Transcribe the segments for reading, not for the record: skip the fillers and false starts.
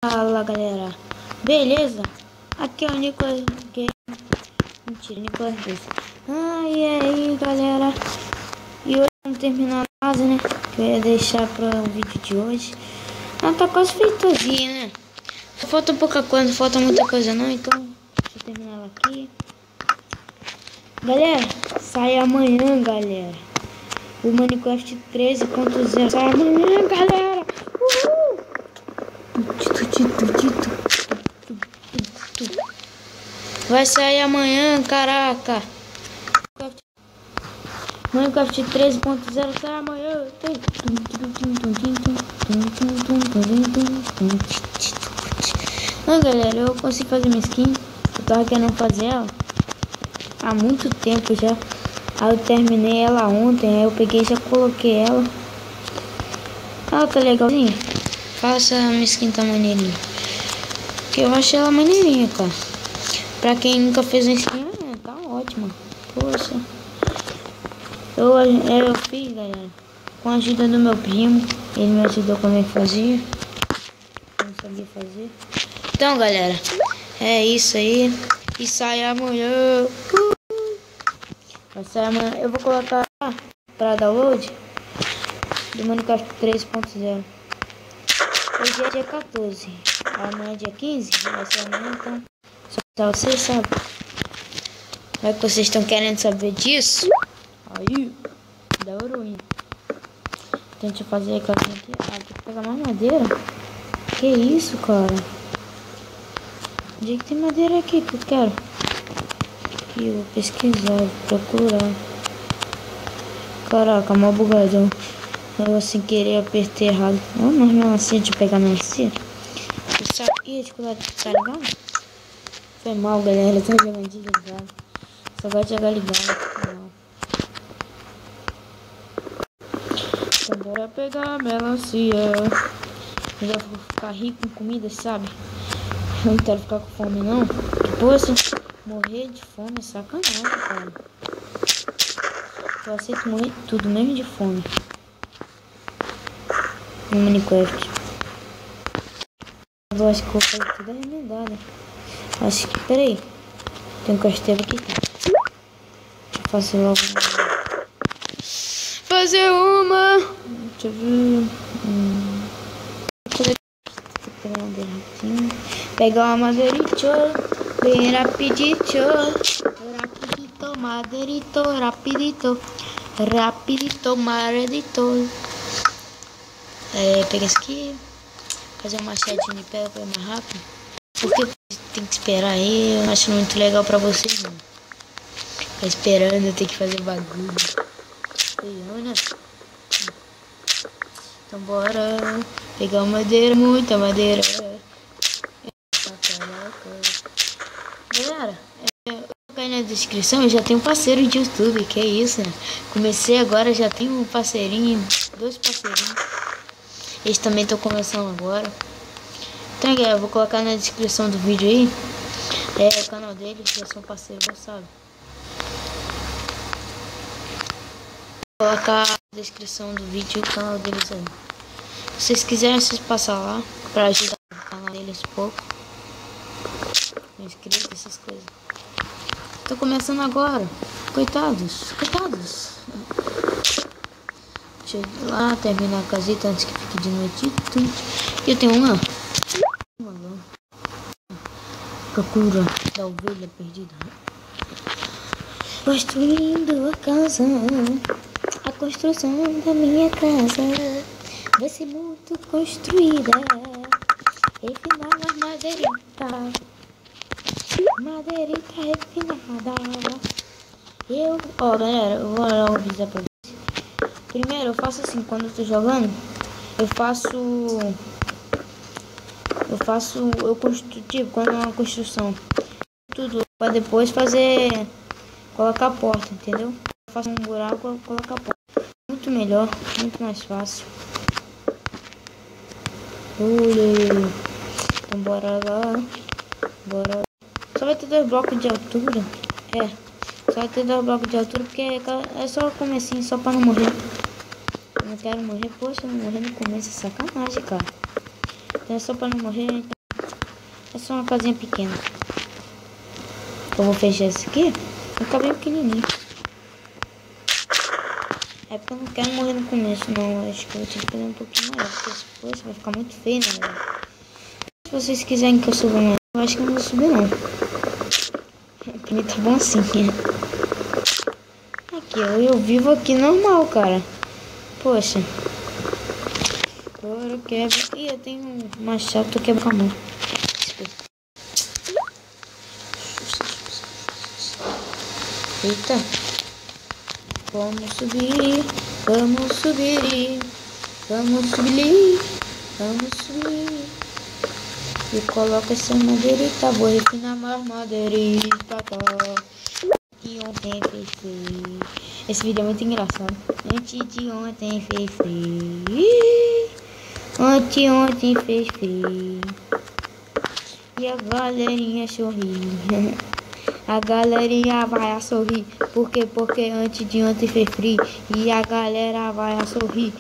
Fala galera, beleza? Aqui é o Nicolas Game. Mentira, Nicolas Game. E aí galera, e hoje vamos terminar a fase, né? Que eu ia deixar para o vídeo de hoje. Tá quase feitozinha, né? Só falta pouca coisa, não falta muita coisa não. Então, deixa eu terminar ela aqui. Galera, sai amanhã, galera. O Minecraft 13.0 sai amanhã, galera. Uhul! Vai sair amanhã, caraca. Minecraft 13.0 sai amanhã. Galera, eu consigo fazer minha skin. Eu tava querendo fazer ela há muito tempo já. Aí eu terminei ela ontem. Aí eu peguei e já coloquei ela. Ela tá legalzinha. Faça a minha skin tá maneirinha. Porque eu achei ela maneirinha, cara. Pra quem nunca fez uma skin, tá ótima. Poxa. Eu fiz, galera, com a ajuda do meu primo. Ele me ajudou como é que fazia. Eu não sabia fazer. Então, galera, é isso aí. E sai amanhã. Vai sair amanhã. Eu vou colocar pra download do Minecraft 3.0. Hoje é dia 14. Amanhã é dia 15. Vai ser amanhã, então. Só pra vocês, sabe? Vai que vocês estão querendo saber disso. Aí, da heroína. Então, deixa eu fazer aquela aqui. Tem que pegar mais madeira. Que isso, cara? Onde é que tem madeira aqui que eu quero? Aqui, eu vou pesquisar, vou procurar. Caraca, mal bugadão. Eu sem querer apertei errado. Mas não assim de pegar melancia. Isso aqui, tá ligado? Foi mal, galera. Eu tô jogando desligado. Só gosto de jogar ligado. Então bora pegar a melancia. Eu já vou ficar rico com comida, sabe? Eu não quero ficar com fome não. Poxa, morrer de fome é sacanagem, cara. Eu aceito morrer de tudo, mesmo de fome. No Minecraft. Eu acho que vou fazer tudo remendado. Acho que, peraí. Tem um castelo aqui. Deixa eu fazer logo fazer uma. Deixa eu ver. Pegar uma madeirita. Bem rapidito. Rapidito, madeirito. Rapidito. Rapidito, madeirito. Pega isso aqui. Fazer um machadinho de pedra pra ir mais rápido. Porque tem que esperar aí. Eu acho muito legal pra vocês, não. Ficar esperando, eu tenho que fazer bagulho. Né? Então bora pegar madeira, muita madeira. Galera, aí na descrição eu já tenho um parceiro de YouTube, que é isso, né? Comecei agora, já tenho um parceirinho, 2 parceirinhos. Eles também estão começando agora. Então, galera, eu vou colocar na descrição do vídeo aí. O canal deles, já são parceiros, sabe? Vou colocar na descrição do vídeo o canal deles aí. Se vocês quiserem, vocês passam lá pra ajudar o canal deles um pouco. Inscrito, essas coisas. Tô começando agora. Coitados. Deixa eu ir lá, terminar a casita antes que fique de noite. E eu tenho uma procura da ovelha perdida. Construindo a casa. A construção da minha casa vai ser muito construída. Refinar as madeiritas. Madeirita refinada. Galera, eu vou logo avisar pra vocês. Primeiro eu faço assim, quando eu tô jogando, eu construo, tipo, quando é uma construção, tudo, pra depois colocar a porta, entendeu? Eu faço um buraco e colocar a porta. Muito melhor, muito mais fácil. Então bora lá. Bora. Só vai ter 2 blocos de altura. Só vai ter 2 blocos de altura porque é só o comecinho, só pra não morrer. Eu não quero morrer, poxa, não morrer no começo é sacanagem, cara. Então é só pra não morrer, então é só uma casinha pequena. Eu vou fechar esse aqui, vai ficar bem pequenininho. É porque eu não quero morrer no começo, não. Acho que eu vou ter que fazer um pouquinho maior, porque se for, vai ficar muito feio, né? Se vocês quiserem que eu suba mais, eu acho que eu não vou subir, não. Pra mim tá bom assim. Aqui, eu vivo aqui normal, cara. Poxa. Agora eu quebro. Ih, eu tenho um machado, tô quebrando a mão. Eita. Vamos subir. Vamos subir. Vamos subir. Vamos subir. E coloca essa madeirita. Vou refinar mais madeirita. Que ontem fez frio. Esse vídeo é muito engraçado. Antes de ontem fez frio. Ontem fez frio. E a galerinha sorri. A galerinha vai a sorrir. Porque antes de ontem fez frio. E a galera vai a sorrir.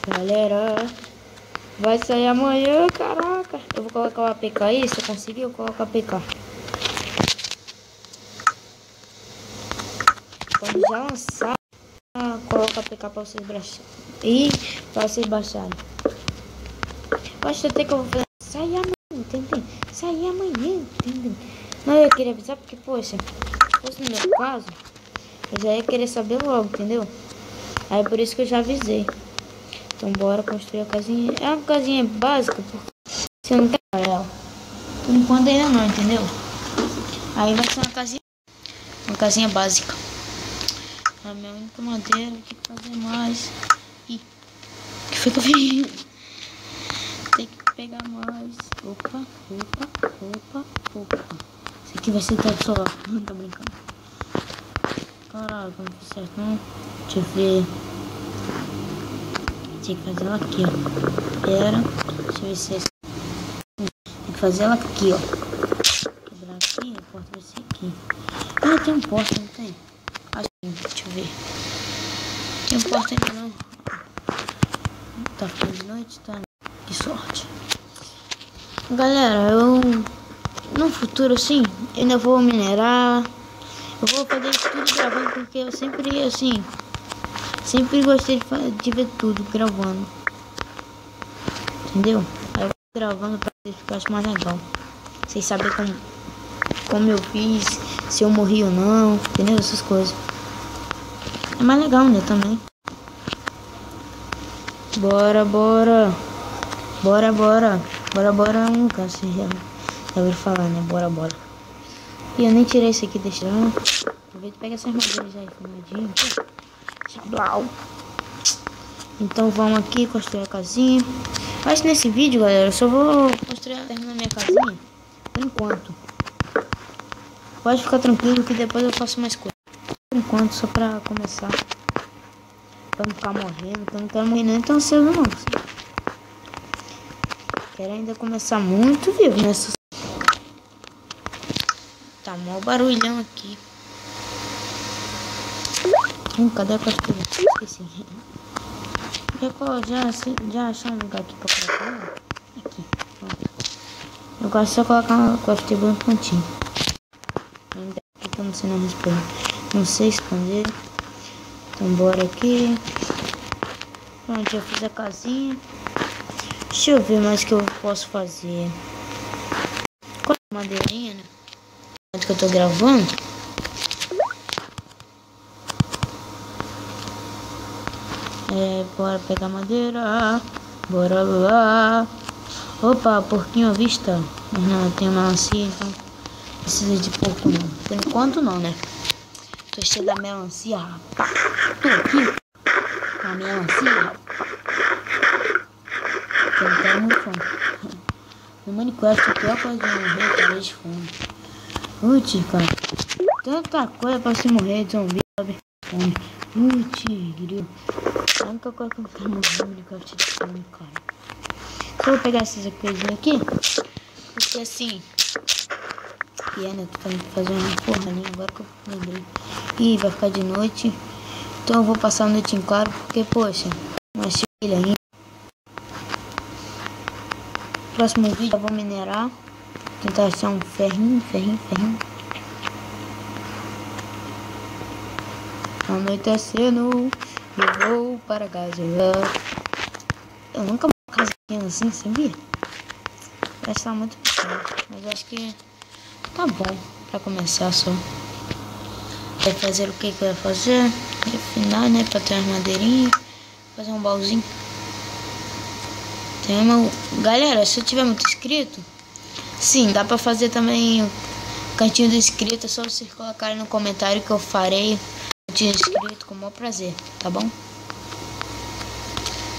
Galera, vai sair amanhã, caraca. Eu vou colocar o APK aí. Se eu conseguir, eu coloco o APK. Quando já lançar, coloca a APK pra vocês baixarem. E pra vocês baixarem. Eu acho até que eu vou fazer. Sair amanhã, entendeu? Sair amanhã, entendeu? Não, eu queria avisar porque, poxa, se fosse no meu caso, eu já ia querer saber logo, entendeu? Aí por isso que eu já avisei. Então bora construir a casinha. É uma casinha básica, porque se eu não quero ela. Por enquanto ainda não, entendeu? Aí vai ser uma casinha básica. A minha única madeira, tem que fazer mais. Ih, que foi que eu fiz? Tem que pegar mais. Opa. Isso aqui vai ser teto solar. Não tô brincando. Caralho, não foi certo não. Deixa eu ver. Tem que fazer ela aqui, ó. Pera. Deixa eu ver se é assim. Tem que fazer ela aqui, ó. Quebrar aqui, a porta vai ser aqui. Ah, tem um porta, não tem? Deixa eu ver. Tem um porta ainda não. Tá ficando de noite, tá? Que sorte. Galera, eu no futuro assim, ainda vou minerar. Eu vou fazer tudo gravando porque eu sempre assim, sempre gostei de ver tudo gravando. Entendeu? Aí eu vou gravando pra vocês que eu acho mais legal. Vocês saberem como eu fiz, se eu morri ou não, entendeu? Essas coisas. É mais legal, né, também. Bora. Eu não canso, já ouviu falar, né? Bora. E eu nem tirei isso aqui, deixa eu... Aproveita e pega essas madeiras aí, formadinho. Então vamos aqui construir a casinha. Mas nesse vídeo, galera, eu só vou terminar minha casinha por enquanto. Pode ficar tranquilo que depois eu faço mais coisas. Por enquanto, só pra começar. Pra não ficar morrendo, que eu não quero morrer nem tão cedo não. Quero ainda começar muito vivo nessa. Tá mó barulhão aqui. Cadê a costura? Esqueci. Já achei um lugar aqui pra colocar ela? Aqui. Eu gosto só de colocar a costura no cantinho. Ainda aqui que eu não sei não responder. Não sei esconder. Então bora aqui. Pronto, eu fiz a casinha. Deixa eu ver mais o que eu posso fazer. Com a madeirinha, né? Que eu tô gravando. Bora pegar madeira. Bora lá. Opa, porquinho à vista. Mas não, tem melancia, então não precisa de porco não. Por enquanto não, né? Tô cheio da melancia, rapaz. Tô aqui com a melancia, rapaz. Eu não quero muito fome. No Minecraft, a pior coisa de morrer é de fome. Putz, cara. Tanta coisa pra se morrer de zumbi, sabe? Fome. Putz, grilo. A única coisa que eu não quero morrer no Minecraft é de fome, cara. Só vou pegar essas coisinhas aqui. Porque assim... né? Tô fazer uma porra ali agora que eu lembrei. Ih, vai ficar de noite. Então eu vou passar a noite em claro. Porque, poxa, não achei ele ainda. Próximo vídeo eu vou minerar. Tentar achar um ferrinho. Anoitecendo, eu vou para casa. Eu nunca vi uma casa pequena assim, sabia? Parece estar muito pequeno, mas acho que tá bom pra começar só. Vai fazer o que eu ia fazer? Refinar, né? Pra ter umas madeirinhas. Fazer um baúzinho. Galera, se eu tiver muito inscrito, sim, dá pra fazer também o cantinho do inscrito. É só vocês colocarem no comentário que eu farei o cantinho do inscrito com o maior prazer, tá bom?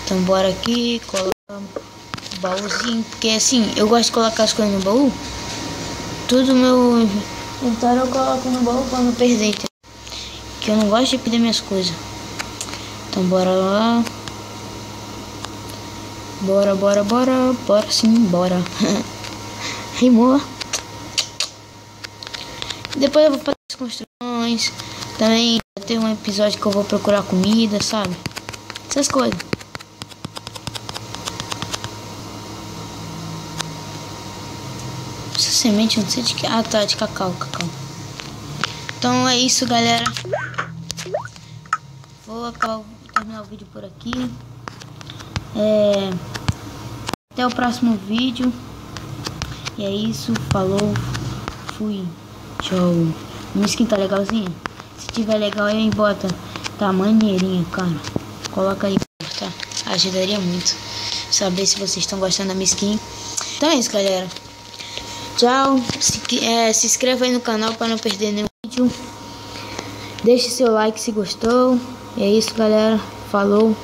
Então bora aqui, colocar o baúzinho, porque assim, eu gosto de colocar as coisas no baú. Tudo meu inventário eu coloco no baú pra não perder, entendeu? Que eu não gosto de perder minhas coisas. Então bora lá. Bora sim, bora. Rimou. Depois eu vou fazer as construções. Também vai ter um episódio que eu vou procurar comida, sabe? Essas coisas. Essa semente, não sei de que. Ah, tá, de cacau. Então é isso, galera. Vou terminar o vídeo por aqui. Até o próximo vídeo. E é isso, falou, fui, tchau. Minha skin tá legalzinha? Se tiver legal aí, bota. Tá maneirinha, cara. Coloca aí, tá? Ajudaria muito saber se vocês estão gostando da minha skin. Então é isso, galera. Tchau. Se inscreva aí no canal para não perder nenhum vídeo. Deixe seu like se gostou. E é isso, galera. Falou.